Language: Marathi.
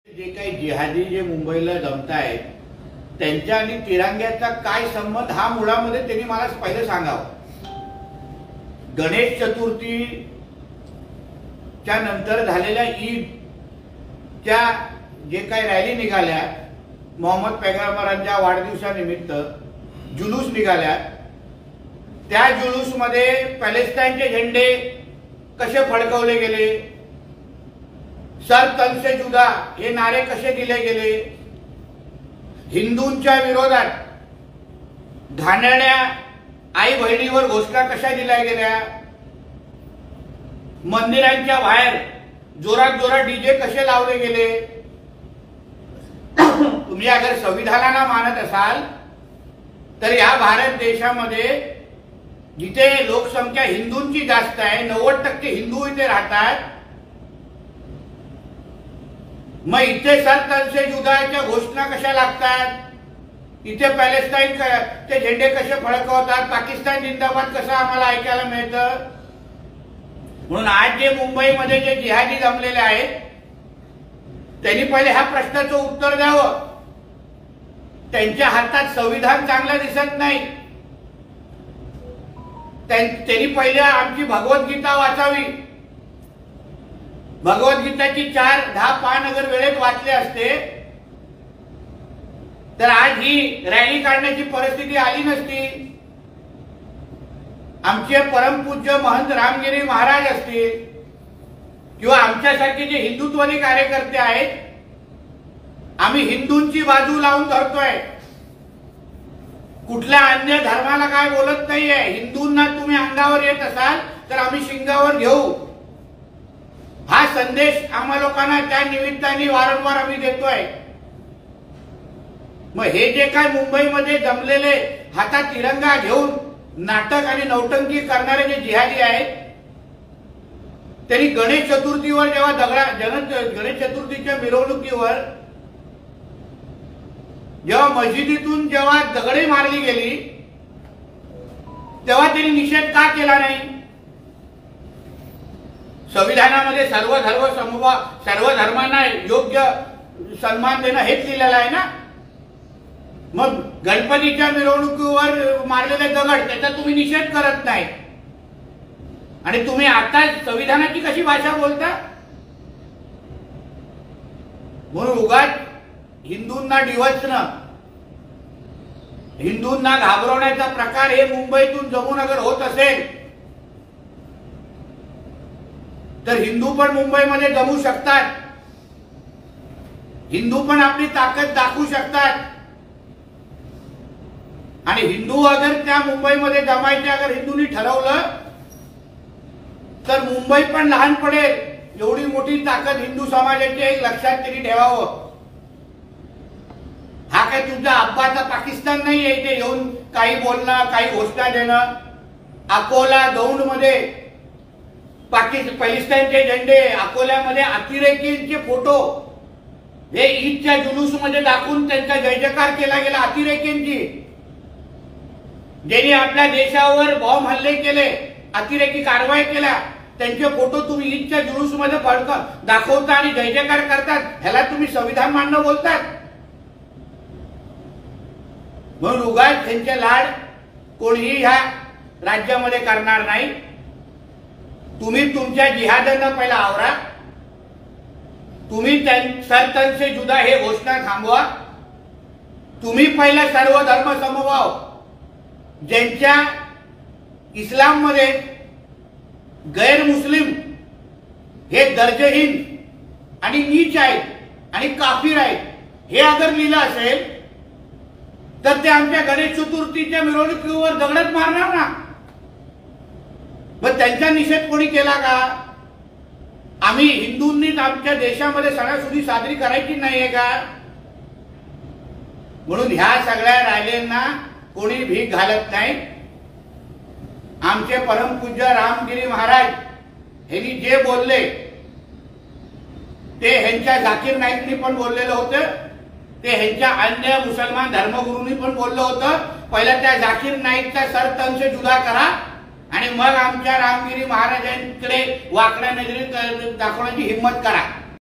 जे काही जिहादी जे मुंबईला जमतायत त्यांच्या आणि तिरंग्याचा काय संबंध हा मुळामध्ये त्यांनी मला पहिले सांगावं। गणेश चतुर्थीच्या नंतर झालेल्या ईदच्या जे काही रॅली निघाल्या, मोहम्मद पैगंबरांच्या वाढदिवसानिमित्त जुलूस निघाल्या, त्या जुलूसमध्ये पॅलेस्टाईनचे झेंडे कसे फडकवले गेले, सर तन से जुदा हे नारे कसे दिले गेले, हिंदूंच्या विरोधात घाणेरड्या आई बहिणीवर घोषणा कशा दिल्या गेल्या, मंदिरांच्या बाहेर जोरात जोरात डीजे कसे लावले गेले। तुम्ही अगर संविधानाला मानत असाल तर या भारत देशामध्ये जिथे लोकसंख्या हिंदूंची जास्त आहे, 90% हिंदू इथे राहतात, मग इथे सर तन से जुदाच्या घोषणा कशा लागतात, इथे पॅलेस्टाईन चे झेंडे कसे फडकवतात, पाकिस्तान जिंदाबाद कसं आम्हाला ऐकायला मिळतं। म्हणून आज जे मुंबईमध्ये जे जिहादी जमलेले आहेत त्यांनी पहिले ह्या प्रश्नाचं उत्तर द्यावं। त्यांच्या हातात संविधान चांगलं दिसत नाही, त्यांनी पहिले आमची भगवद्गीता वाचावी। भगवद्गीताची 4-10 पान अगर वेळेत वाचले असते तर आज ही रॅली काढण्याची परिस्थिती आली नसती। आमचे परमपूज्य महंत रामगिरी महाराज असतील किंवा आमच्यासारखे जे हिंदुत्ववादी कार्यकर्ते आहेत, आम्ही हिंदूंची बाजू लावून धरतोय, कुठल्या अन्य धर्माला काय बोलत नाहीये। हिंदूंना तुम्ही अंगावर येत असाल तर आम्ही शिंगावर घेऊ, हा संदेश आम्हा लोकांना त्या निमित्ताने वारंवार आम्ही देतोय। मग हे जे काय मुंबईमध्ये जमलेले हातात तिरंगा घेऊन नाटक आणि नौटंकी करणारे जे जिहादी आहेत, त्यांनी गणेश चतुर्थीवर जेव्हा गणेश चतुर्थीच्या मिरवणुकीवर जेव्हा मस्जिदीतून जेव्हा दगडे मारली गेली तेव्हा त्यांनी निषेध का केला नाही? संविधानामध्ये सर्व धर्मांना योग्य सन्मान देणं हेच लिहिलेलं आहे ना। मग गणपतीच्या मिरवणुकीवर मारलेले दगड त्याचा तुम्ही निषेध करत नाही आणि तुम्ही आता संविधानाची कशी भाषा बोलता? म्हणून उगाच हिंदूंना डिवचणं, हिंदूंना घाबरवण्याचा प्रकार हे मुंबईतून जमून अगर होत असेल तर हिंदू पण मुंबईमध्ये जमू शकतात, हिंदू पण आपली ताकद दाखवू शकतात आणि हिंदू अगर त्या मुंबईमध्ये जमायचे अगर हिंदूंनी ठरवलं तर मुंबई पण लहान पडेल। एवढी मोठी ताकद हिंदू समाजाची एक लक्षात तरी ठेवावं। हा काय तुमचा अब्बाचा पाकिस्तान नाही आहे इथे येऊन काही बोलणं, काही घोषणा देणं। अकोला दौंड मध्ये पॅलेस्टाईनचे झेंडे, अकोल्यामध्ये अतिरेकींचे फोटो हे ईदच्या जुलूसमध्ये दाखवून त्यांचा जय जयकार केला गेला। अतिरेकींची, ज्यांनी आपल्या देशावर बॉम्ब हल्ले केले, अतिरेकी कारवाई केल्या, त्यांचे फोटो तुम्ही ईदच्या जुलूसमध्ये दाखवता आणि जय जयकार करतात, ह्याला तुम्ही संविधान मानणं बोलतात? म्हणून उगाच त्यांचे लाड कोणीही ह्या राज्यामध्ये करणार नाही। तुम्ही तुमच्या जिहाद्यांना पहिला आवरा, तुम्ही सर तन से जुदा हे घोषणा थांबवा, तुम्ही पहिला सर्व धर्म समभाव ज्यांच्या इस्लाममध्ये गैर मुस्लिम हे दर्जहीन आणि नीच आहेत आणि काफिर आहेत हे अगर लिहिलं असेल तर ते आमच्या गणेश चतुर्थीच्या मिरवणुकीवर दगडच मारणार ना। मग त्यांचा निषेध कोणी केला का? आम्ही हिंदूंनीच आमच्या देशामध्ये सणासुदी साजरी करायची नाहीये का? म्हणून ह्या सगळ्या रॅलींना कोणी भीक घालत नाही। आमचे परमपूज्य रामगिरी महाराज यांनी जे बोलले ते ह्यांच्या जाकीर नाईकनी पण बोललेलं होतं, ते ह्यांच्या अन्य मुसलमान धर्मगुरूंनी पण बोललं होतं। पहिला त्या जाकीर नाईकचा सर तन से जुदा करा आणि मग आमच्या रामगिरी महाराजांकडे वाकड्या नजरेत दाखवण्याची हिम्मत करा।